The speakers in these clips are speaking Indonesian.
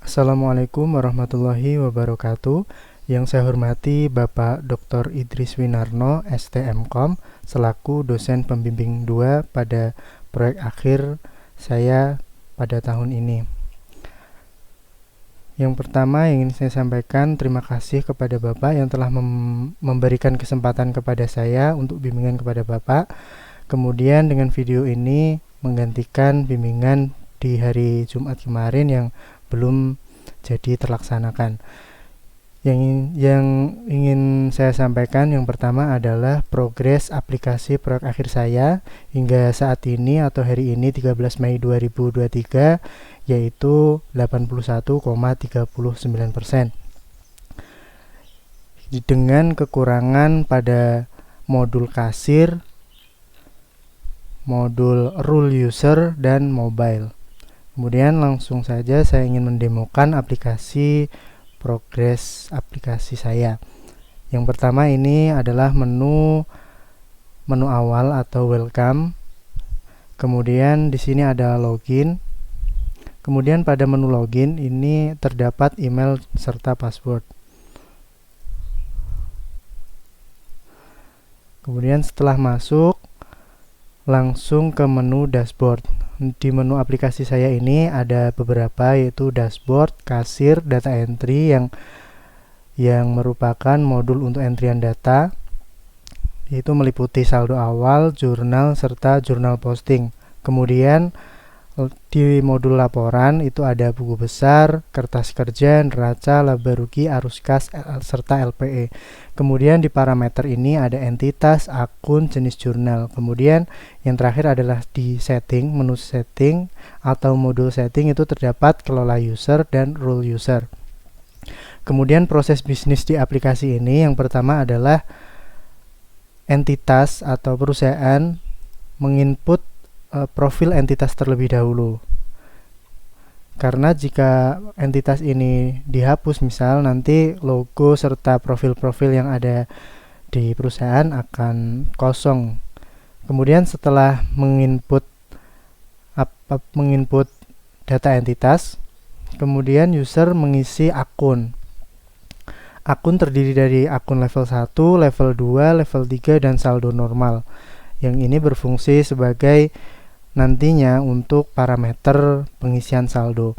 Assalamualaikum warahmatullahi wabarakatuh. Yang saya hormati Bapak Dr. Idris Winarno, STMkom, selaku dosen pembimbing 2 pada proyek akhir saya pada tahun ini. Yang pertama yang ingin saya sampaikan, terima kasih kepada Bapak yang telah memberikan kesempatan kepada saya untuk bimbingan kepada Bapak. Kemudian dengan video ini menggantikan bimbingan di hari Jumat kemarin yang belum jadi terlaksanakan. Yang ingin saya sampaikan yang pertama adalah progres aplikasi proyek akhir saya hingga saat ini atau hari ini 13 Mei 2023, yaitu 81,39%. Dengan kekurangan pada modul kasir, modul rule user, dan mobile. Kemudian langsung saja saya ingin mendemokan progres aplikasi saya. Yang pertama ini adalah menu awal atau welcome. Kemudian di sini ada login. Kemudian pada menu login ini terdapat email serta password. Kemudian setelah masuk langsung ke menu dashboard. Di menu aplikasi saya ini ada beberapa, yaitu dashboard, kasir, data entry yang merupakan modul untuk entrian data, yaitu meliputi saldo awal, jurnal, serta jurnal posting. Kemudian di modul laporan itu ada buku besar, kertas kerja, neraca, laba rugi, arus kas, serta LPE. Kemudian di parameter ini ada entitas, akun, jenis jurnal. Kemudian yang terakhir adalah di setting, menu setting atau modul setting itu terdapat kelola user dan rule user. Kemudian proses bisnis di aplikasi ini yang pertama adalah entitas atau perusahaan menginput profil entitas terlebih dahulu. Karena jika entitas ini dihapus, misal nanti logo serta profil-profil yang ada di perusahaan akan kosong. Kemudian setelah menginput data entitas, kemudian user mengisi akun. Akun terdiri dari akun level 1, level 2, level 3, dan saldo normal. Yang ini berfungsi sebagai nantinya untuk parameter pengisian saldo.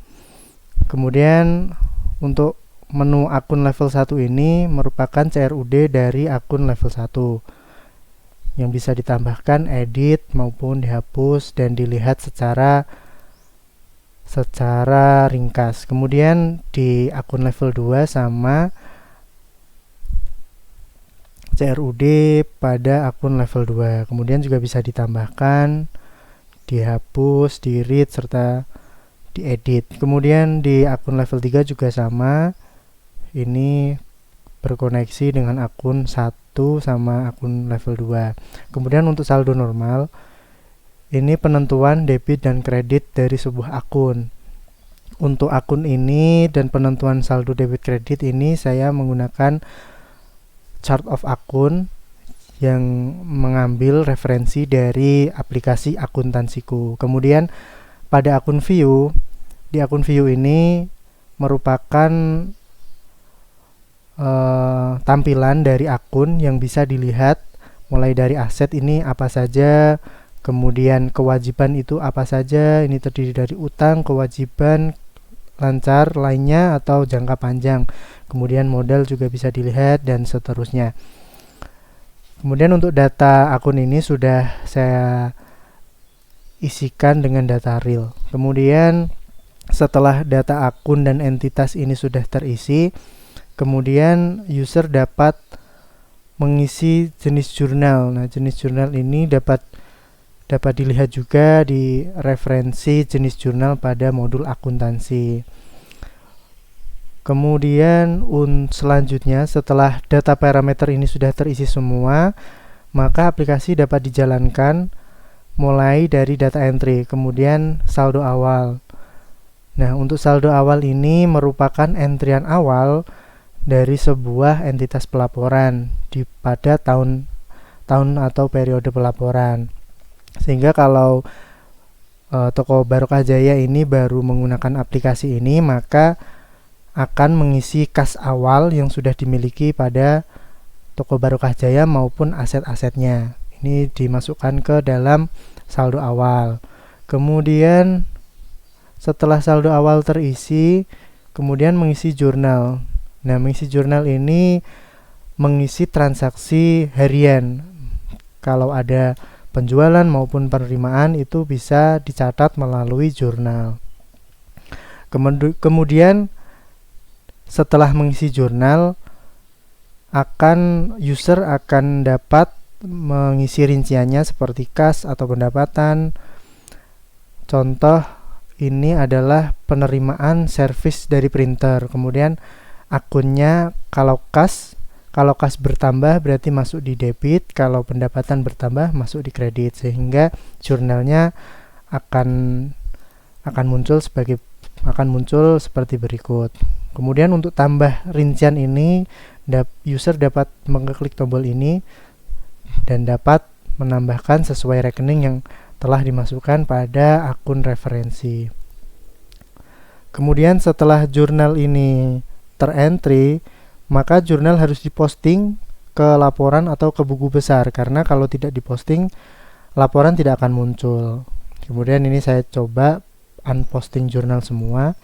Kemudian untuk menu akun level 1 ini merupakan CRUD dari akun level 1 yang bisa ditambahkan, edit, maupun dihapus dan dilihat secara ringkas. Kemudian di akun level 2 sama CRUD pada akun level 2. Kemudian juga bisa ditambahkan, dihapus, di-read, serta diedit. Kemudian di akun level 3 juga sama. Ini berkoneksi dengan akun 1 sama akun level 2. Kemudian untuk saldo normal, ini penentuan debit dan kredit dari sebuah akun. Untuk akun ini dan penentuan saldo debit kredit ini saya menggunakan chart of akun yang mengambil referensi dari aplikasi akuntansiku. Kemudian pada akun view, di akun view ini merupakan tampilan dari akun yang bisa dilihat mulai dari aset ini apa saja, kemudian kewajiban itu apa saja, ini terdiri dari utang, kewajiban, lancar, lainnya atau jangka panjang. Kemudian modal juga bisa dilihat dan seterusnya. Kemudian untuk data akun ini sudah saya isikan dengan data real. Kemudian setelah data akun dan entitas ini sudah terisi, kemudian user dapat mengisi jenis jurnal. Nah, jenis jurnal ini dapat dilihat juga di referensi jenis jurnal pada modul akuntansi. Kemudian selanjutnya setelah data parameter ini sudah terisi semua, maka aplikasi dapat dijalankan mulai dari data entry, kemudian saldo awal. Nah, untuk saldo awal ini merupakan entrian awal dari sebuah entitas pelaporan pada tahun atau periode pelaporan. Sehingga kalau toko Barokah Jaya ini baru menggunakan aplikasi ini, maka akan mengisi kas awal yang sudah dimiliki pada toko Barokah Jaya maupun aset-asetnya. Ini dimasukkan ke dalam saldo awal. Kemudian setelah saldo awal terisi, kemudian mengisi jurnal. Nah, mengisi jurnal ini mengisi transaksi harian. Kalau ada penjualan maupun penerimaan itu bisa dicatat melalui jurnal. Kemudian setelah mengisi jurnal, user akan dapat mengisi rinciannya seperti kas atau pendapatan. Contoh ini adalah penerimaan servis dari printer. Kemudian akunnya kalau kas bertambah berarti masuk di debit, kalau pendapatan bertambah masuk di kredit, sehingga jurnalnya akan muncul seperti berikut. Kemudian untuk tambah rincian ini, user dapat mengklik tombol ini dan dapat menambahkan sesuai rekening yang telah dimasukkan pada akun referensi. Kemudian setelah jurnal ini terentry, maka jurnal harus diposting ke laporan atau ke buku besar, karena kalau tidak diposting, laporan tidak akan muncul. Kemudian ini saya coba unposting jurnal semua.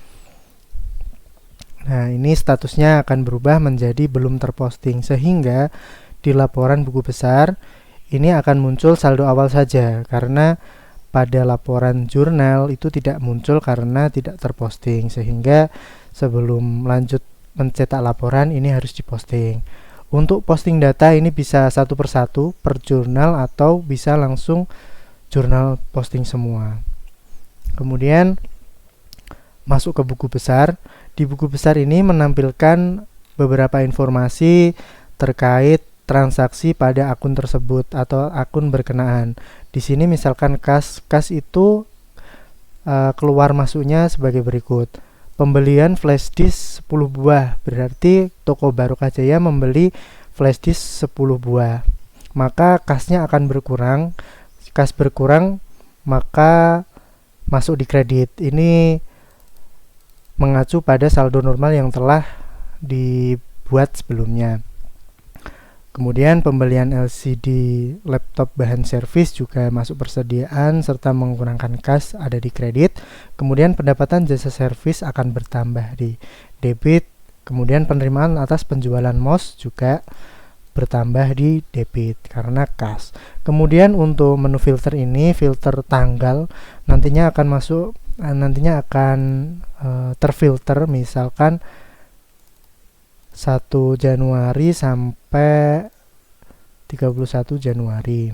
Nah, ini statusnya akan berubah menjadi belum terposting, sehingga di laporan buku besar ini akan muncul saldo awal saja, karena pada laporan jurnal itu tidak muncul karena tidak terposting, sehingga sebelum lanjut mencetak laporan ini harus diposting. Untuk posting data ini bisa satu persatu per jurnal atau bisa langsung jurnal posting semua. Kemudian masuk ke buku besar. Di buku besar ini menampilkan beberapa informasi terkait transaksi pada akun tersebut atau akun berkenaan. Di sini misalkan kas itu keluar masuknya sebagai berikut. Pembelian flash disk 10 buah, berarti toko Barokah Jaya membeli flash disk 10 buah. Maka kasnya akan berkurang. Kas berkurang, maka masuk di kredit. Ini mengacu pada saldo normal yang telah dibuat sebelumnya. Kemudian pembelian LCD laptop bahan servis juga masuk persediaan serta menggunakan kas ada di kredit. Kemudian pendapatan jasa servis akan bertambah di debit. Kemudian penerimaan atas penjualan mouse juga bertambah di debit karena kas. Kemudian untuk menu filter ini, filter tanggal nantinya akan terfilter, misalkan 1 Januari sampai 31 Januari.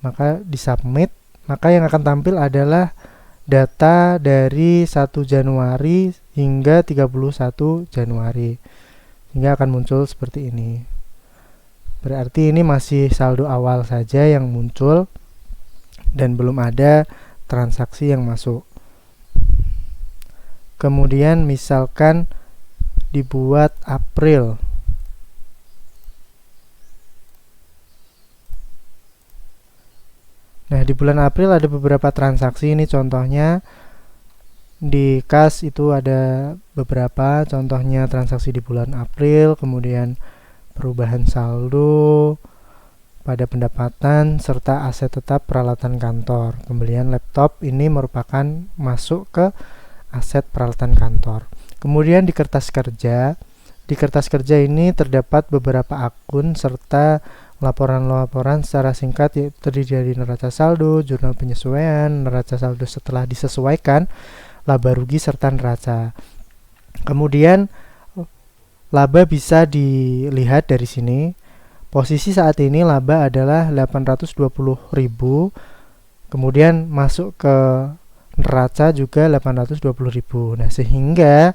Maka disubmit, maka yang akan tampil adalah data dari 1 Januari hingga 31 Januari. Hingga akan muncul seperti ini. Berarti ini masih saldo awal saja yang muncul dan belum ada transaksi yang masuk. Kemudian misalkan dibuat April. Nah, di bulan April ada beberapa transaksi, ini contohnya di kas itu ada beberapa, contohnya transaksi di bulan April, kemudian perubahan saldo pada pendapatan serta aset tetap peralatan kantor. Pembelian laptop ini merupakan masuk ke aset peralatan kantor. Kemudian di kertas kerja ini terdapat beberapa akun serta laporan-laporan secara singkat, yaitu terdiri dari neraca saldo, jurnal penyesuaian, neraca saldo setelah disesuaikan, laba rugi serta neraca. Kemudian laba bisa dilihat dari sini. Posisi saat ini laba adalah 820.000. Kemudian masuk ke neraca juga 820.000. Nah, sehingga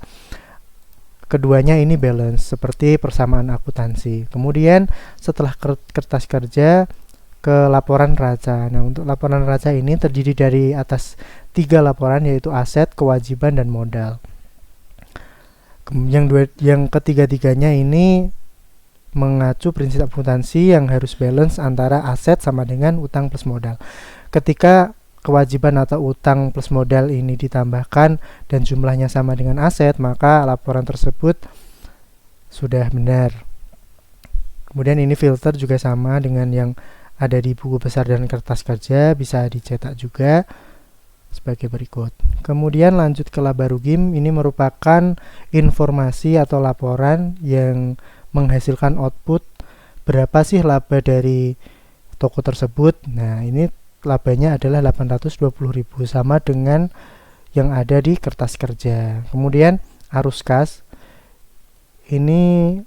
keduanya ini balance seperti persamaan akuntansi. Kemudian setelah kertas kerja ke laporan neraca. Nah, untuk laporan neraca ini terdiri dari atas 3 laporan, yaitu aset, kewajiban, dan modal. Yang ketiga-tiganya ini mengacu prinsip akuntansi yang harus balance antara aset sama dengan utang plus modal. Ketika kewajiban atau utang plus modal ini ditambahkan dan jumlahnya sama dengan aset, maka laporan tersebut sudah benar. Kemudian ini filter juga sama dengan yang ada di buku besar dan kertas kerja, bisa dicetak juga sebagai berikut. Kemudian lanjut ke laba rugi, ini merupakan informasi atau laporan yang menghasilkan output berapa sih laba dari toko tersebut. Nah, ini labanya adalah 820.000 sama dengan yang ada di kertas kerja. Kemudian arus kas, ini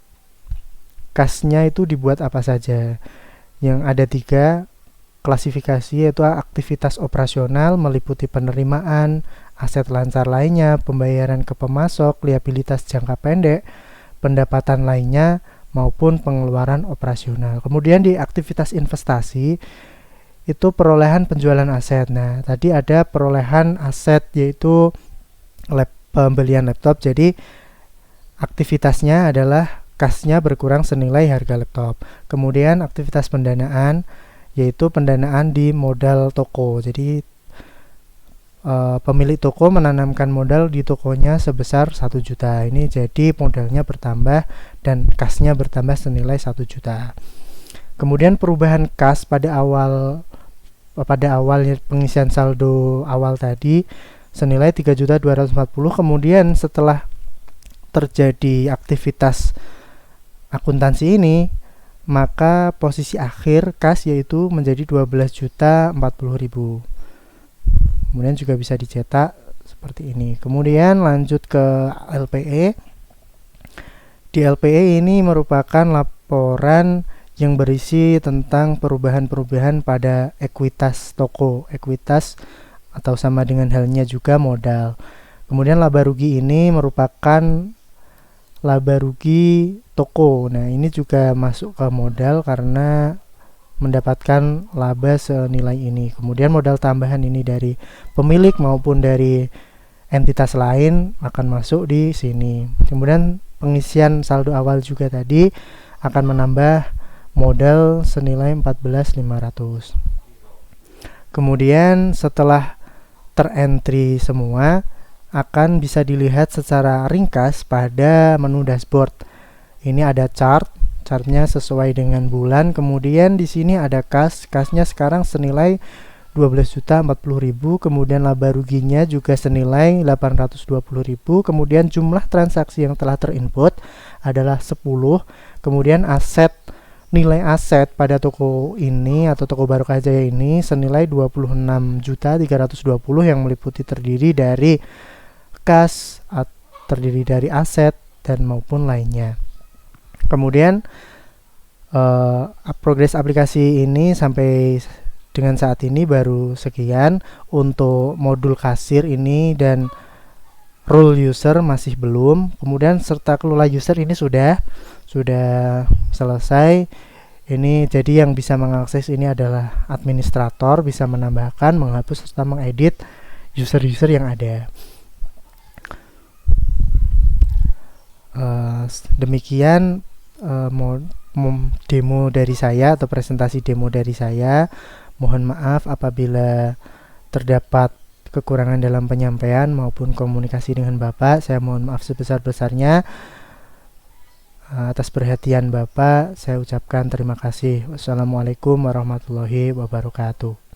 kasnya itu dibuat apa saja. Yang ada 3 klasifikasi, yaitu aktivitas operasional meliputi penerimaan, aset lancar lainnya, pembayaran ke pemasok, liabilitas jangka pendek, pendapatan lainnya, maupun pengeluaran operasional. Kemudian di aktivitas investasi itu perolehan penjualan aset. Nah, tadi ada perolehan aset yaitu pembelian laptop. Jadi aktivitasnya adalah kasnya berkurang senilai harga laptop. Kemudian aktivitas pendanaan yaitu pendanaan di modal toko. Jadi pemilik toko menanamkan modal di tokonya sebesar 1 juta. Ini jadi modalnya bertambah dan kasnya bertambah senilai 1 juta. Kemudian perubahan kas pada awal pengisian saldo awal tadi senilai 3.240.000. Kemudian setelah terjadi aktivitas akuntansi ini, maka posisi akhir kas yaitu menjadi 12.040.000. Kemudian juga bisa dicetak seperti ini. Kemudian lanjut ke LPE. Di LPE ini merupakan laporan yang berisi tentang perubahan-perubahan pada ekuitas toko, ekuitas atau sama dengan halnya juga modal. Kemudian laba rugi ini merupakan laba rugi toko. Nah, ini juga masuk ke modal karena mendapatkan laba senilai ini. Kemudian modal tambahan ini dari pemilik maupun dari entitas lain akan masuk di sini. Kemudian pengisian saldo awal juga tadi akan menambah modal senilai 14.500. Kemudian setelah terentry semua, akan bisa dilihat secara ringkas pada menu dashboard. Ini ada chartnya sesuai dengan bulan. Kemudian di sini ada kasnya sekarang senilai 12.040.000. Kemudian laba ruginya juga senilai 820.000. Kemudian jumlah transaksi yang telah terinput adalah 10. Kemudian nilai aset pada toko ini atau toko Barokah Jaya ini senilai 26.320 yang meliputi terdiri dari kas, terdiri dari aset dan maupun lainnya. Kemudian progres aplikasi ini sampai dengan saat ini baru sekian. Untuk modul kasir ini dan rule user masih belum. Kemudian serta kelola user ini sudah selesai. Ini jadi yang bisa mengakses ini adalah administrator, bisa menambahkan, menghapus serta mengedit user-user yang ada. Demikian demo dari saya atau presentasi demo dari saya. Mohon maaf apabila terdapat kekurangan dalam penyampaian maupun komunikasi dengan Bapak. Saya mohon maaf sebesar-besarnya. Atas perhatian Bapak, saya ucapkan terima kasih. Wassalamualaikum warahmatullahi wabarakatuh.